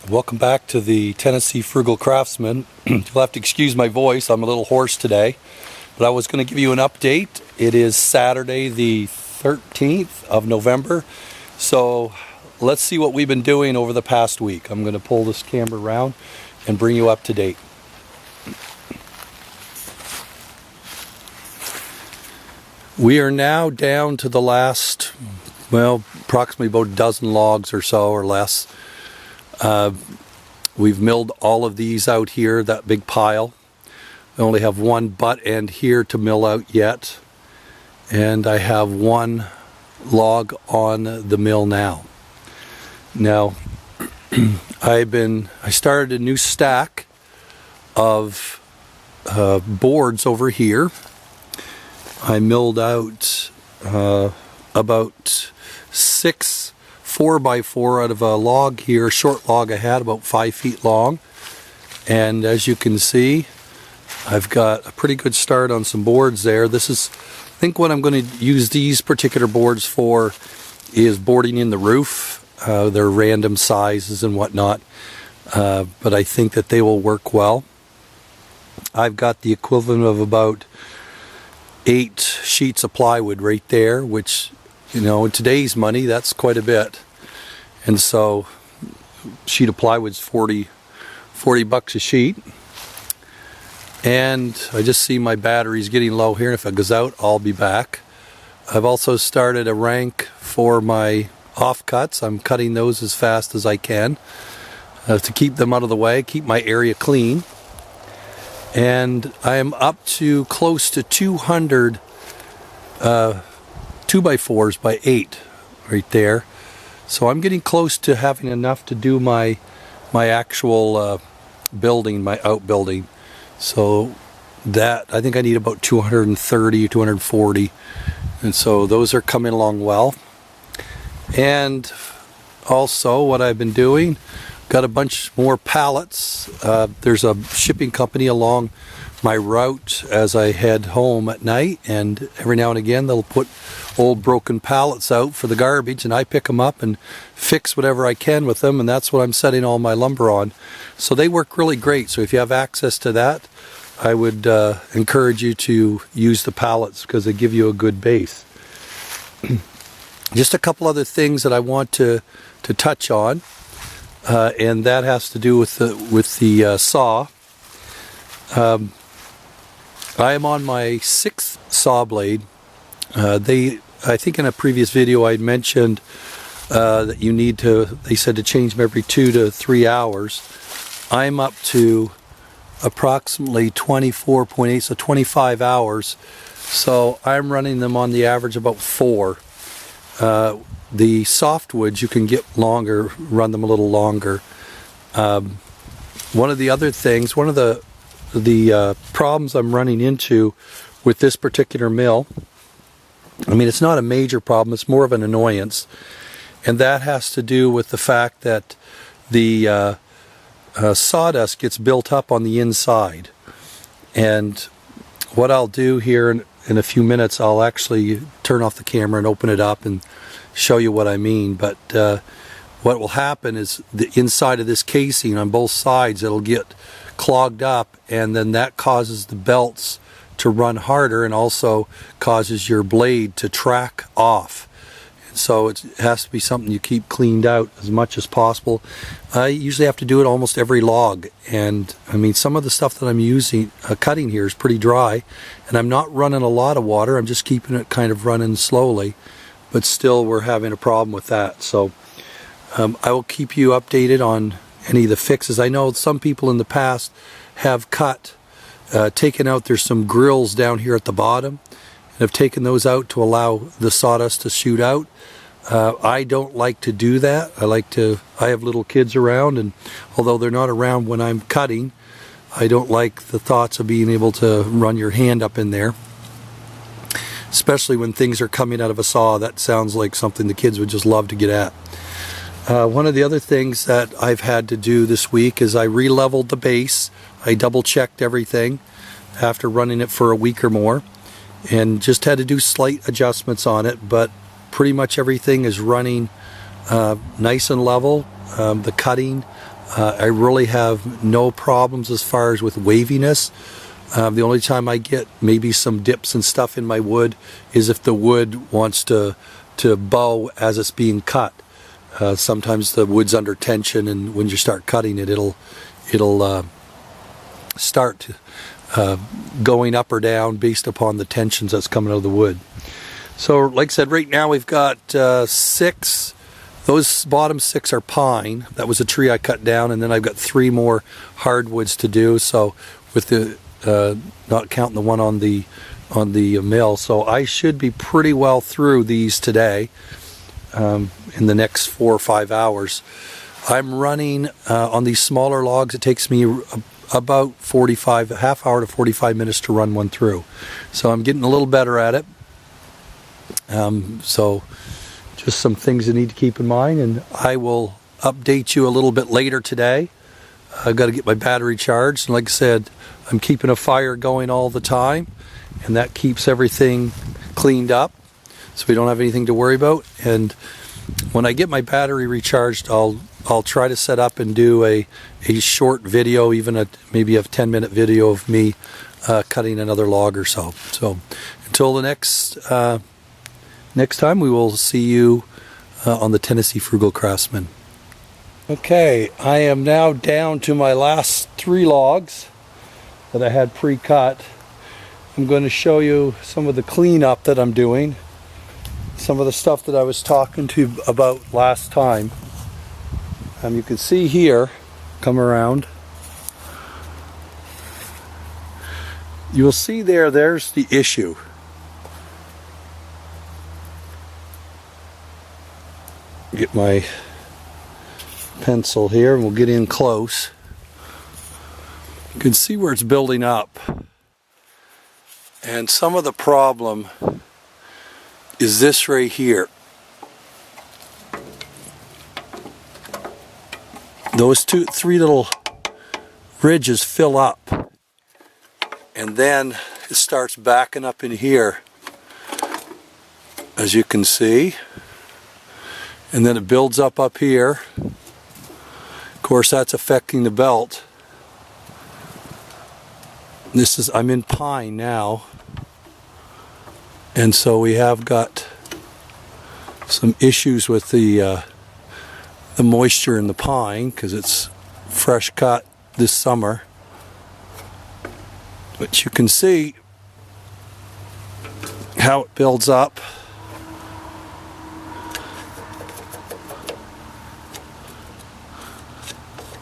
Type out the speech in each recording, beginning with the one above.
Welcome back to the Tennessee Frugal Craftsman. You'll have to excuse my voice, I'm a little hoarse today. But I was going to give you an update. It is Saturday the 13th of November. So let's see what we've been doing over the past week. I'm going to pull this camera around and bring you up to date. We are now down to the last, well, approximately about a dozen logs or so or less. We've milled all of these out here, that big pile. I only have one butt end here to mill out yet. And I have one log on the mill now. Now, I started a new stack of boards over here. I milled out about 6 4x4 out of a log here, a short log I had about 5 feet long. And as you can see, I've got a pretty good start on some boards there. This is, I think what I'm going to use these particular boards for is boarding in the roof. They're random sizes and whatnot, but I think that they will work well. I've got the equivalent of about 8 sheets of plywood right there, which, you know, in today's money, that's quite a bit. And so, sheet of plywood's 40 bucks a sheet. And I just see my battery's getting low here. If it goes out, I'll be back. I've also started a rank for my offcuts. I'm cutting those as fast as I can to keep them out of the way, keep my area clean. And I am up to close to 200 2x4s by 8 right there. So I'm getting close to having enough to do my actual building, my outbuilding. So that, I think I need about 230, 240. And so those are coming along well. And also what I've been doing, got a bunch more pallets. There's a shipping company along my route as I head home at night, and every now and again they'll put old broken pallets out for the garbage, and I pick them up and fix whatever I can with them, and that's what I'm setting all my lumber on. So they work really great. So if you have access to that, I would encourage you to use the pallets because they give you a good base. Just a couple other things that I want to touch on, and that has to do with the saw. I am on my 6th saw blade. I think in a previous video I mentioned that you need to, they said to change them every 2 to 3 hours. I'm up to approximately 24.8, so 25 hours. So I'm running them on the average about 4. The softwoods you can get longer, run them a little longer. One of the other things, one of the problems I'm running into with this particular mill, I mean, it's not a major problem, it's more of an annoyance, and that has to do with the fact that the sawdust gets built up on the inside. And what I'll do here in a few minutes, I'll actually turn off the camera and open it up and show you what I mean. But what will happen is the inside of this casing on both sides, it'll get clogged up, and then that causes the belts to run harder and also causes your blade to track off. And so it has to be something you keep cleaned out as much as possible. I usually have to do it almost every log, and I mean, some of the stuff that I'm using cutting here is pretty dry, and I'm not running a lot of water, I'm just keeping it kind of running slowly, but still we're having a problem with that. So I will keep you updated on any of the fixes. I know some people in the past have taken out, there's some grills down here at the bottom, and have taken those out to allow the sawdust to shoot out. I don't like to do that. I have little kids around, and although they're not around when I'm cutting, I don't like the thoughts of being able to run your hand up in there. Especially when things are coming out of a saw, that sounds like something the kids would just love to get at. One of the other things that I've had to do this week is I re-leveled the base. I double-checked everything after running it for a week or more, and just had to do slight adjustments on it, but pretty much everything is running nice and level. The cutting I really have no problems as far as with waviness. The only time I get maybe some dips and stuff in my wood is if the wood wants to bow as it's being cut. Sometimes the wood's under tension, and when you start cutting it, it'll start going up or down based upon the tensions that's coming out of the wood. So like I said, right now we've got 6. Those bottom 6 are pine. That was a tree I cut down, and then I've got 3 more hardwoods to do. So with the not counting the one on the mill, so I should be pretty well through these today. In the next 4 or 5 hours. I'm running on these smaller logs. It takes me about a half hour to 45 minutes to run one through. So I'm getting a little better at it. So just some things you need to keep in mind, and I will update you a little bit later today. I've got to get my battery charged, and like I said, I'm keeping a fire going all the time, and that keeps everything cleaned up, so we don't have anything to worry about. And when I get my battery recharged, I'll try to set up and do a short video, even maybe a 10-minute video of me cutting another log or so. So until the next time, we will see you on the Tennessee Frugal Craftsman. Okay, I am now down to my last 3 logs that I had pre-cut. I'm going to show you some of the cleanup that I'm doing. Some of the stuff that I was talking to you about last time. You can see here, come around. You will see there's the issue. Get my pencil here and we'll get in close. You can see where it's building up. And some of the problem is this right here. Those 3 little ridges fill up, and then it starts backing up in here, as you can see, and then it builds up here. Of course, that's affecting the belt. I'm in pine now. And so we have got some issues with the moisture in the pine because it's fresh cut this summer. But you can see how it builds up.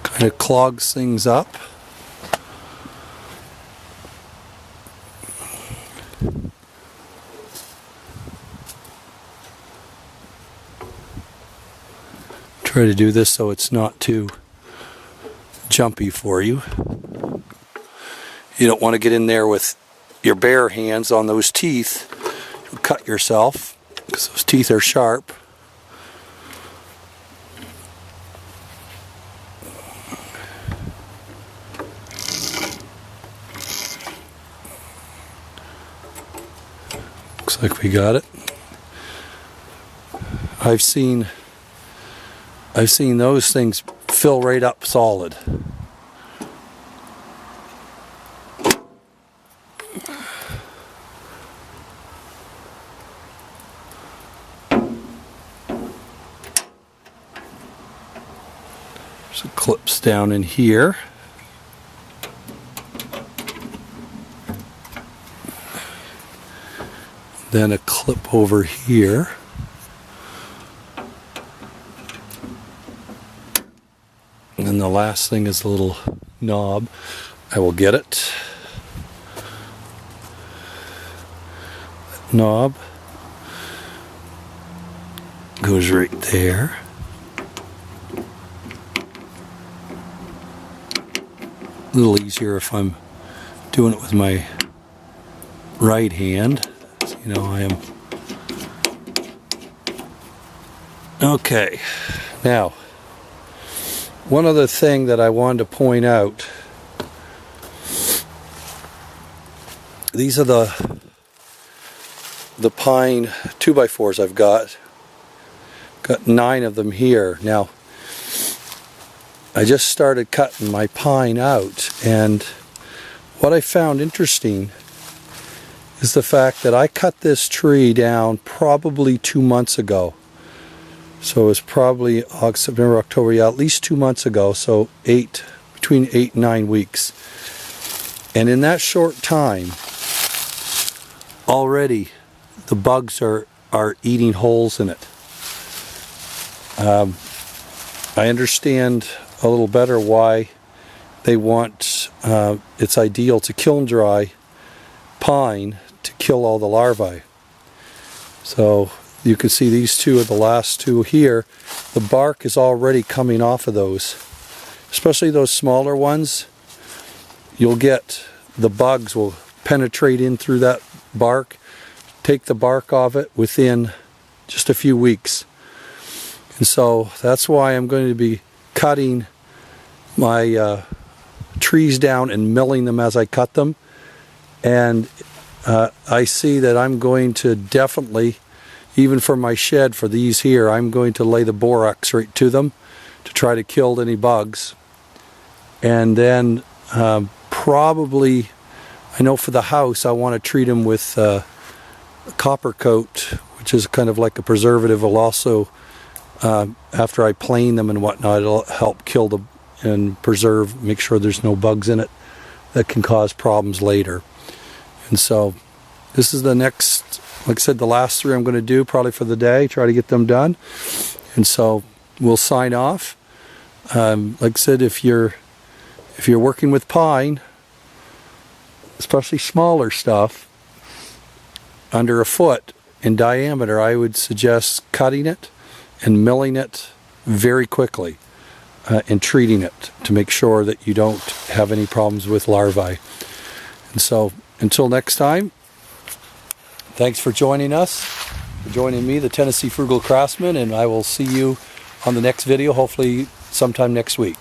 Kind of clogs things up. Try to do this so it's not too jumpy for you. You don't want to get in there with your bare hands on those teeth. You'll cut yourself because those teeth are sharp. Looks like we got it. I've seen those things fill right up solid. There's clips down in here. Then a clip over here. And then the last thing is the little knob. I will get it. That knob goes right there. A little easier if I'm doing it with my right hand. You know, I am. Okay, now one other thing that I wanted to point out. These are the pine 2x4s I've got. Got 9 of them here. Now, I just started cutting my pine out, and what I found interesting is the fact that I cut this tree down probably 2 months ago. So it was probably August, September, October, yeah, at least 2 months ago, so between 8 and 9 weeks. And in that short time, already the bugs are eating holes in it. I understand a little better why they want, it's ideal to kiln dry pine to kill all the larvae. So you can see these two are the last two here. The bark is already coming off of those, especially those smaller ones. You'll get the bugs will penetrate in through that bark, take the bark off it within just a few weeks. And so that's why I'm going to be cutting my trees down and milling them as I cut them. And I see that I'm going to definitely, even for my shed for these here, I'm going to lay the borax right to them to try to kill any bugs. And then probably, I know for the house, I want to treat them with copper coat, which is kind of like a preservative. Will also, after I plane them and whatnot, it'll help kill them and preserve, make sure there's no bugs in it that can cause problems later. And so this is the next, like I said, the last three I'm going to do probably for the day, try to get them done. And so we'll sign off. Like I said, if you're working with pine, especially smaller stuff, under a foot in diameter, I would suggest cutting it and milling it very quickly and treating it to make sure that you don't have any problems with larvae. And so until next time, thanks for joining us, for joining me, the Tennessee Frugal Craftsman, and I will see you on the next video, hopefully sometime next week.